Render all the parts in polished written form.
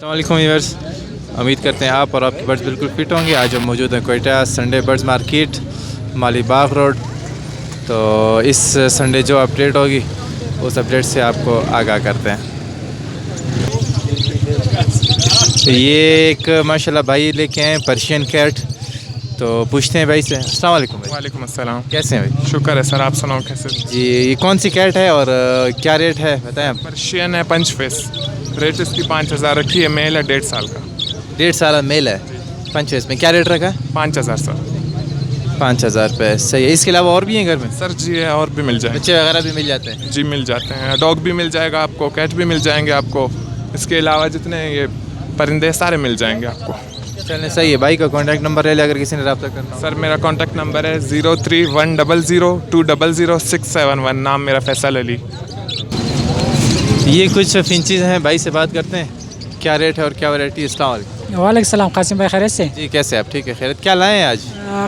अस्सलामुअलैकुम व्यूअर्स, उम्मीद करते हैं आप और आपके बर्ड्स बिल्कुल फिट होंगे। आज हम मौजूद हैं कोयटा संडे बर्ड्स मार्केट माली बाग रोड। तो इस संडे जो अपडेट होगी उस अपडेट से आपको आगाह करते हैं। तो ये एक माशाल्लाह भाई लेके आए पर्शियन कैट, तो पूछते हैं भाई से। अस्सलाम वालेकुम भाई। वालेकुम अस्सलाम। कैसे हैं भाई? शुक्र है सर, आप सुनाओ कैसे? जी, ये कौन सी कैट है और क्या रेट है बताएं आप। पर्शियन है, पंच फेस, रेट इसकी 5000 रखी है। मेल है 1.5 साल का। 1.5 साल मेल है, पंच में क्या रेट रखा है? 5000 सर। 5000 रुपये, सही है। इसके अलावा और भी हैं घर में? सर जी है, और भी मिल जाए, बच्चे वगैरह भी मिल जाते हैं? जी मिल जाते हैं। डॉग भी मिल जाएगा आपको, कैट भी मिल जाएंगे आपको। इसके अलावा जितने ये परिंदे सारे मिल जाएंगे आपको। चलने सही है। भाई का कॉन्टैक्ट नंबर ले ले अगर किसी ने रब्ता करना हो। सर मेरा कॉन्टैक्ट नंबर है 031002000671। नाम मेरा फैसल अली। ये कुछ फिंचेस हैं, भाई से बात करते हैं क्या रेट है और क्या वैरायटी। अस्सलाम वालेकुम। वालेकुम सलाम। कासिम भाई खैरियत से? जी कैसे आप? ठीक है, खैरियत। क्या लाए हैं आज?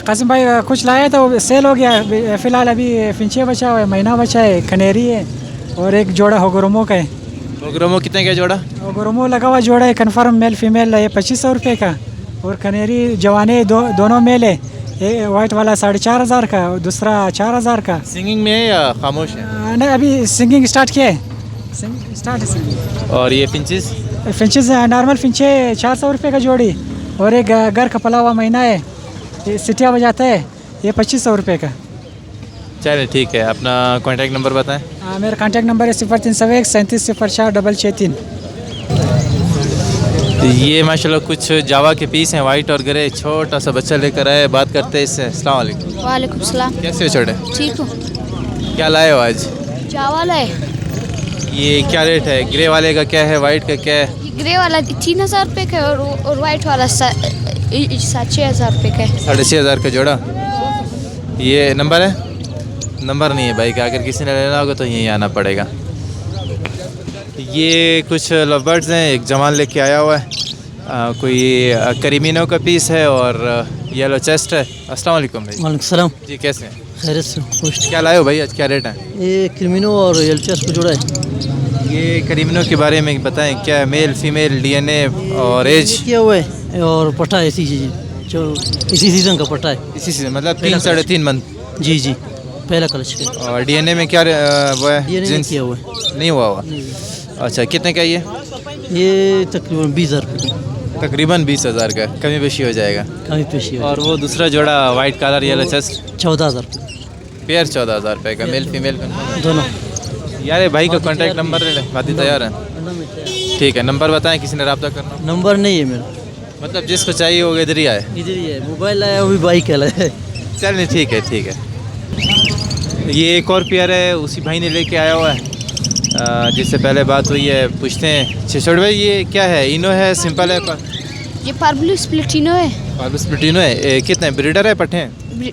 कासिम भाई कुछ लाए तो सेल हो गया। फ़िलहाल अभी फिंचे बचा हुआ है, मैना बचा है, खनेरी है और एक जोड़ा होगरोमो का है। होगरोमो कितने का जोड़ा? होगरोमो लगा हुआ जोड़ा है, कन्फर्म मेल फीमेल है, 2500 रुपये का। और खनेरी जवाने दोनों मेल है। ये वाइट वाला 4500 का और दूसरा 4000 का। सिंगिंग में है या खामोश है? नहीं, अभी सिंगिंग स्टार्ट किया है। सिंगिंग स्टार्ट है सिंगिंग। और ये फिंचेस? फिंचेस नॉर्मल फिंचे 400 रुपये का जोड़ी। और एक घर का पला हुआ मैना है, ये सिटिया बजाता है, ये 2500 रुपये का। चलिए ठीक है, अपना कॉन्टैक्ट नंबर बताएं। मेरा कॉन्टैक्ट नंबर है 0301 3704 ये माशाल्लाह कुछ जावा के पीस हैं, वाइट और ग्रे। छोटा सा बच्चा लेकर आए, बात करते हैं इससे। अस्सलाम वालेकुम। वालेकुम सलाम। कैसे हो छोटे? ठीक हूँ। क्या लाए हो आज? चावल है। ये क्या रेट है? ग्रे वाले का क्या है, वाइट का क्या है? ये ग्रे वाला 3000 रुपये का है और वाइट वाला 6000 रुपये का है। 6500 का जोड़ा। ये नंबर है? नंबर नहीं है भाई का, अगर किसी ने लेना होगा तो यहीं आना पड़ेगा। ये कुछ लवबर्ड्स हैं, एक जवान लेके आया हुआ है। कोई करीमिनो का पीस है और येलो चेस्ट है। अस्सलाम वालेकुम भाई। वालेकुम सलाम। जी कैसे हैं? खैरियत से खुश। क्या लाए हो भाई आज, क्या रेट है? ये क्रिमिनो और एलचेस को जोड़ा है। ये करीमिनो के बारे में बताएं, क्या है? मेल फीमेल, डीएनए और एज किया हुआ है और पट्टा है इसी चीज़ जो इसी सीज़न का पट्टा है। इसी से मतलब 3 साढ़े 3 मंथ। जी जी, पहला कलच है। और डीएनए में क्या वो है? ये नहीं जीन्स किया हुआ है। नहीं हुआ हुआ। अच्छा, कितने का ये? ये तकरीबन 20000 रुपये का। तकरीबन 20000 का, कमी बेशी हो जाएगा। कमी पेशी है। और वो दूसरा जोड़ा वाइट कलर येलो चेस्ट 14000 रुपये पेयर 14000 रुपये का, मेल फीमेल का दोनों। यार ये भाई का कॉन्टैक्ट नंबर ले लें, बातें तैयार है। ठीक है, नंबर बताएं किसी ने रब्ता करना हो। नंबर नहीं है मेरा, मतलब जिसको चाहिए वो इधर ही आए। इधर ही है। मोबाइल आया वो भी बाइक है। चलिए ठीक है, ठीक है। ये एक और पेयर है, उसी भाई ने लेके आया हुआ है जिससे पहले बात हुई है। पूछते हैं छोटे भाई, ये क्या है? इनो है, सिंपल है? ये पार्बलू स्प्लिटिनो है। पार्बलू स्प्लिटिनो है। कितने ब्रीडर है, पट्टे हैं?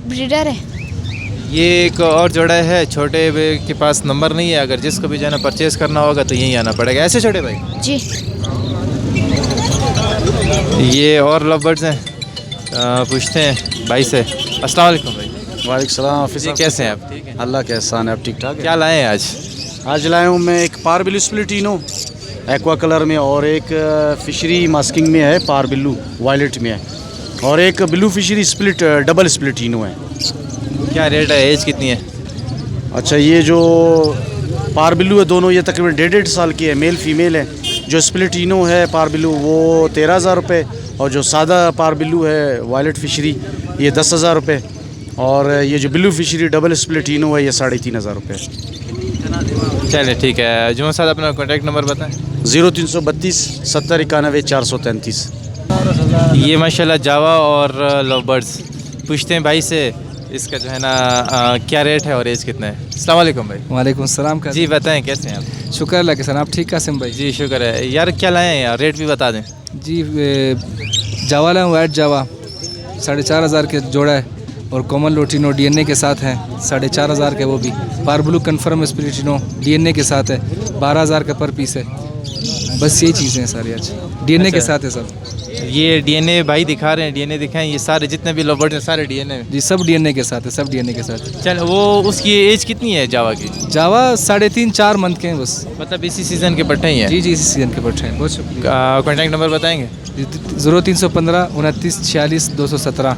ब्रीडर है। ये एक और जोड़ा है, छोटे के पास नंबर नहीं है, अगर जिसको भी जाना परचेज़ करना होगा तो यहीं आना पड़ेगा। ऐसे छोटे भाई? जी। ये और लव बर्ड्स हैं, पूछते हैं भाई से। अस्सलाम वालेकुम भाई। वालेकुम सलाम। हाफिज़ जी कैसे हैं आप? ठीक है। अल्लाह के एहसान है, आप ठीक ठाक है? क्या लाए हैं आज? आज लाया हूँ मैं एक पारबिलू स्प्लिटिनो एक्वा कलर में, और एक फिशरी मास्किंग में है, पारबिलू वायलेट में है, और एक ब्लू फिशरी स्प्लिट डबल स्प्लिटिनो है। क्या रेट है, एज कितनी है? अच्छा, ये जो पारबिलू है दोनों ये तकरीबन 1.5 साल की है, मेल फीमेल है। जो स्प्लिटिनो है पारबिलू वो 13000 रुपये, और जो सादा पारबिलू है वायलेट फिशरी ये 10000 रुपये, और ये जो ब्लू फिशरी डबल स्प्लिटिनो है ये 3500 रुपये। चलिए ठीक है। जुम्मन साहब अपना कॉन्टैक्ट नंबर बताएं। 0332 70 91 433। ये माशाल्लाह जावा और लव बर्ड्स। पूछते हैं भाई से इसका जो है ना क्या रेट है और एज कितना है। अस्सलाम वालेकुम भाई। वालेकुम सलाम। का जी बताएं कैसे हैं आप? शुक्र अल्लाह के सर, आप ठीक कासिम भाई? जी शुक्र है। यार क्या लाए हैं यार, रेट भी बता दें। जी जावा लाए, वाइट जावा 4500 के जोड़ा है, और कॉमन लोटिनो डीएनए के साथ हैं 4500 के। वो भी पारब्लू कन्फर्म स्प्लिटिनो डीएनए के साथ है, 12000 का पर पीस है। बस यही चीज़ें हैं सारी आज, डीएनए के साथ है सब। ये डीएनए भाई दिखा रहे हैं, डीएनए दिखाएं। ये सारे जितने भी लव बर्ड्स हैं सारे डीएनए। जी सब डीएनए के साथ है, सब डीएनए के साथ। चल वो उसकी एज कितनी है जावा की? जावा 3.5-4 मंथ के हैं बस। मतलब इसी सीज़न के पट्टे ही हैं? जी इसी सीज़न के पट्टे हैं। बहुत शुक्रिया। कॉन्टैक्ट नंबर बताएंगे? 0315 29 46 217।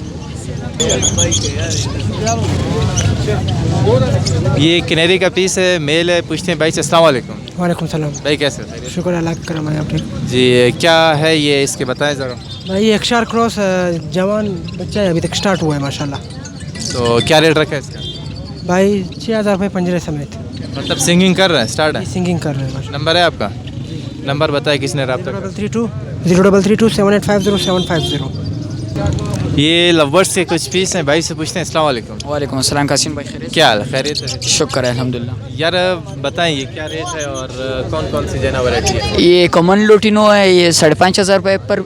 ये किनेरी का पीस है, मेल है। पूछते हैं भाई से। अस्सलाम वालेकुम। वालेकुम सलाम। भाई कैसे हैं? शुक्र अल्लाह का करम है आपने। जी क्या है ये, इसके बताएं ज़रा। भाई एक शार क्रॉस जवान बच्चा है, अभी तक स्टार्ट हुआ है माशाल्लाह। तो क्या रेट रखा है इसका? भाई 6000 रुपये पंजरे समेत। मतलब सिंगिंग कर रहे हैं, स्टार्ट है? सिंगिंग कर रहे हैं माशाल्लाह। नंबर है आपका? नंबर बताए किसने रब्ता करा? 0332 7850 ये लवर्स के कुछ पीस हैं, भाई से पूछते हैं। अस्सलाम वालेकुम। वालेकुम अस्सलाम कासिम भाई, खैरियत? क्या हाल, खैरियत है? शुक्र है अल्हम्दुलिल्लाह। यार बताएं ये क्या रेट है और कौन कौन सी जना वैरायटी है? ये कॉमन लोटिनो है, ये 5,500 रुपये पर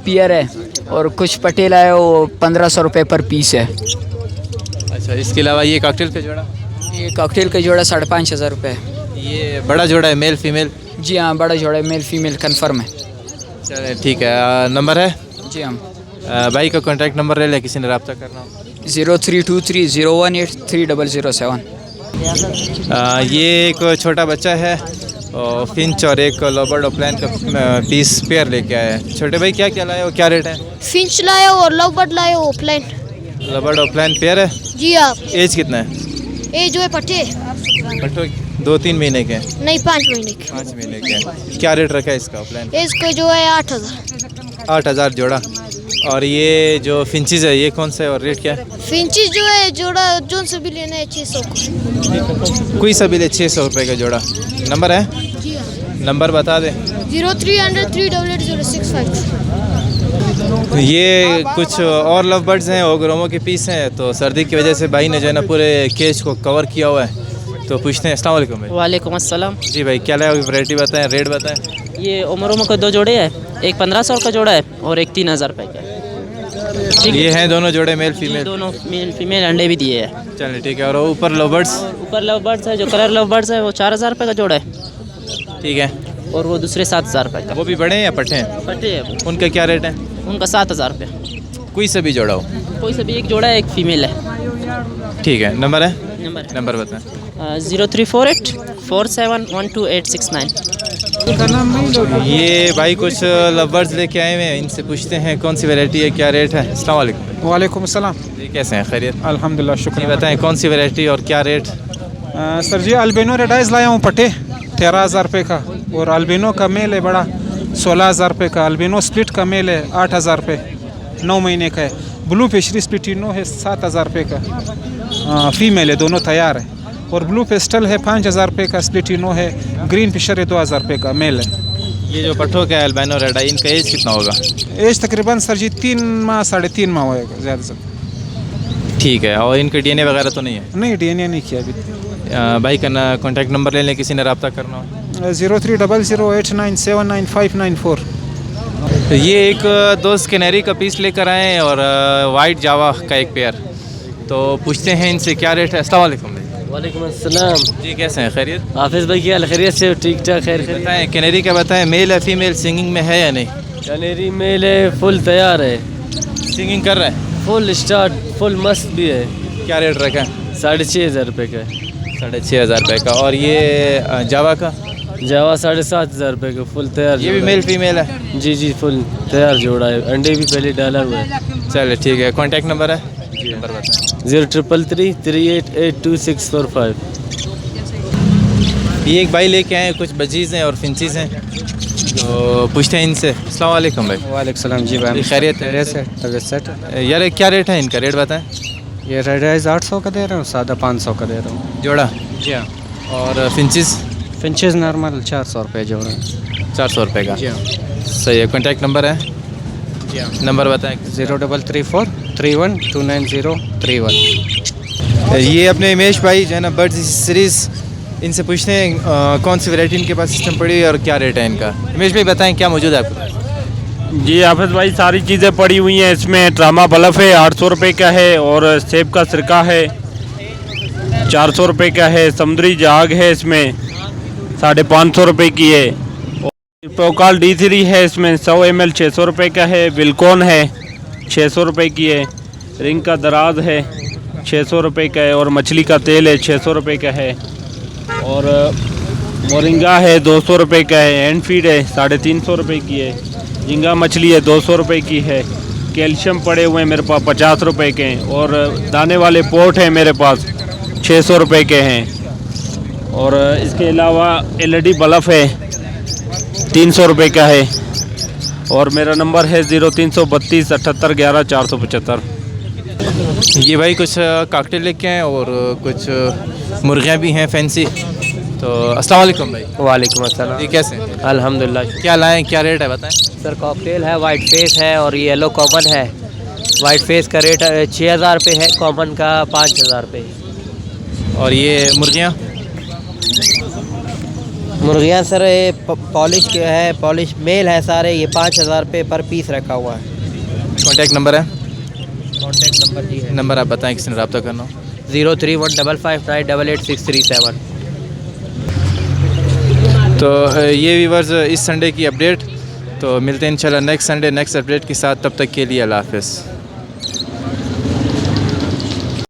पियर है, और कुछ पटेला है वो 1,500 रुपये पर पीस है। अच्छा, इसके अलावा ये कॉकटेल का जोड़ा? ये कॉकटेल का जोड़ा 5,500 रुपये। ये बड़ा जोड़ा है, मेल फीमेल? जी हाँ, बड़ा जोड़ा है, मेल फीमेल कन्फर्म है। चलिए ठीक है। नंबर है? जी हाँ। भाई का कॉन्टैक्ट नंबर ले लें किसी ने रब्ता करना हो। 032301830007। ये एक छोटा बच्चा है और फिंच और एक लवर्ड ऑफलाइन का पीस पेयर लेके आया है। छोटे भाई क्या क्या लाए हो, क्या रेट है? फिंच लाए हो और लव बर्ड लाए हो ऑफलाइन। लवर्ड ऑफलाइन पेयर है? जी आप। एज कितना है? ये जो है पट्टे बटो 2-3 महीने के हैं? नहीं 5 महीने के। 5 महीने के हैं। क्या रेट रखा है इसका ऑफलाइन? इसको जो है 8,000। 8,000 जोड़ा। और ये जो फिंचीज है ये कौन सा है और रेट क्या है? फिंचिस जो है जोड़ा जो से भी लेना है 600 को। कोई सा भी ले 600 रुपये का जोड़ा। नंबर है? जी हाँ। नंबर बता दें। 0300 388 ये कुछ और लव बर्ड्स हैं, ओगरोमो के पीस हैं। तो सर्दी की वजह से भाई ने जो है ना पूरे केज को कवर किया हुआ है। तो पूछते हैं। अस्सलाम वालेकुम भाई। वालेकुम अस्सलाम। जी भाई क्या लाए, वैरायटी बताएं, रेट बताएं। ये उमरों को 2 जोड़े हैं, एक 1,500 का जोड़ा है और एक 3,000 रुपये का है। ये हैं दोनों जोड़े मेल फीमेल? दोनों मेल फीमेल अंडे भी दिए हैं। चलिए ठीक है। और ऊपर लव बर्ड्स? ऊपर लव बर्ड्स है, जो कलर लव बर्ड्स है वो 4,000 रुपये का जोड़ा है। ठीक है। और वो दूसरे 7,000 रुपये का। वो भी बड़े हैं या पट्टे हैं? पट्टे है वो। उनका क्या रेट है? उनका 7,000 रुपये। कोई सा भी जोड़ा हो? कोई सा भी एक जोड़ा है, एक फीमेल है। ठीक है। नंबर है? नंबर बताएं। 0348 4712 ये भाई कुछ लवर्स लेके आए हुए हैं, इनसे पूछते हैं कौन सी वैरायटी है, क्या रेट है। अस्सलाम वालेकुम। वालेकुम सलाम। जी कैसे हैं, खैरियत? अल्हम्दुलिल्लाह शुक्र। बताएं कौन सी वैरायटी और क्या रेट? सर जी अल्बिनो रेडाइज लाया हूँ पट्टे 13,000 रुपये का, और अल्बिनो का मेल है बड़ा 16,000 रुपये का। अल्बिनो स्प्लिट का मेल है 8,000 रुपये, 9 महीने का है। ब्लू फिशरी स्प्लिटिनो है 7,000 रुपये का, फीमेल है, दोनों तैयार है। और ब्लू पेस्टल है 5,000 रुपये का, स्प्लिटिनो है। ग्रीन फिशर है 2,000 रुपये का, मेल है। ये जो पट्टों का है अल्बिनो रेड आई, इनका एज कितना होगा? एज तकरीबन सर जी 3 माह 3.5 माह होएगा ज़्यादा से। ठीक है। और इनका डीएनए वगैरह तो नहीं है? नहीं, डीएनए नहीं किया अभी। भाई का कॉन्टैक्ट नंबर ले लें किसी ने रब्ता करना हो। 030089799594। तो ये एक दोस्त कैनेरी का पीस लेकर आए हैं और वाइट जावा का एक पेयर। तो पूछते हैं इनसे क्या रेट है। अस्सलाम वालेकुम। वालेकुम अस्सलाम। जी कैसे हैं, खैरियत? हाफिज़ भाई क्या खैरियत से? ठीक ठाक खैर। बताएं कैनेरी का बताएं, मेल है फीमेल, सिंगिंग में है या नहीं? कैनेरी मेल है, फुल तैयार है, सिंगिंग कर रहा है, फुल स्टार्ट, फुल मस्त भी है। क्या रेट रखा है? 6,500 रुपये का है। 6,500 रुपये का। और ये जावा का? जावा 7,500 रुपये का, फुल तैयार। ये भी मेल फीमेल है? जी जी फुल तैयार जोड़ा है, अंडे भी पहले डाला हुआ है। चलिए ठीक है। कॉन्टैक्ट नंबर है? जी नंबर बताएं। 0333388265। ये एक भाई लेके आए हैं, कुछ बजीज़ हैं और फिंचीज़ हैं। तो पूछते हैं इनसे। अस्सलाम वालेकुम भाई। वालेकुम सलाम। जी भाई खैरियत है? तबीयत सेट। यार क्या रेट है इनका, रेट बताएं। ये रेड राइस 800 का दे रहा हूँ, सादा 500 का दे रहा हूँ जोड़ा। जी हाँ। और फिंचीज़? फिंचेस नॉर्मल 400 रुपये जोड़ा। 400 रुपये का। जी हाँ। सही है। कॉन्टैक्ट नंबर है? जी हाँ। नंबर बताएं। 0334312931। ये अपने हिमेश भाई जो है ना बर्ड्स सीरीज़, इनसे पूछते हैं कौन सी वैरायटी इनके पास सिस्टम पड़ी है और क्या रेट है इनका। हिमेश भाई बताएं क्या मौजूद है आपके पास? जी हाफिज़ भाई सारी चीज़ें पड़ी हुई हैं इसमें। ट्रामा बल्ब है 800 रुपये का है, और सेब का सिरका है 400 रुपये का है। समुद्री जाग है इसमें 550 रुपये की है। और पोकाल D3 है, इसमें 100 ml 600 रुपये का है। विल्कॉन है 600 रुपये की है। रिंग का दराज है 600 रुपये का है। और मछली का तेल है 600 रुपये का है। और मोरिंगा है 200 रुपये का है। हैंड फीड है 350 रुपये की है। झींगा मछली है 200 रुपये की है। कैल्शियम पड़े हुए हैं मेरे पास 50 रुपये के हैं। और दाने वाले पोट हैं मेरे पास 600 रुपये के हैं। और इसके अलावा LED बल्ब है 300 रुपये का है। और मेरा नंबर है 0332 78 11 475। ये भाई कुछ काकटेल लेके हैं और कुछ मुर्गियाँ भी हैं फैंसी। तो अस्सलाम वालेकुम भाई। वालेकुम अस्सलाम। ये कैसे? अल्हम्दुलिल्लाह। क्या लाएँ, क्या रेट है बताएं? सर कॉकटेल है, वाइट फेस है और येलो कॉमन है। वाइट फेस का रेट 6000 रुपये है, कॉमन का 5000 रुपये। और ये मुर्गियाँ? मुर्गियाँ सर ये पॉलिश के है, पॉलिश मेल है सारे। ये 5000 रुपये पर पीस रखा हुआ है। कॉन्टैक्ट नंबर है? कॉन्टैक्ट नंबर जी है। नंबर आप बताएं किसी ने रब्ता करना हो। 031559886337। तो ये व्यूअर्स इस संडे की अपडेट। तो मिलते हैं इंशाल्लाह नेक्स्ट संडे नेक्स्ट अपडेट के साथ। तब तक के लिए अल्लाह हाफ़िज़।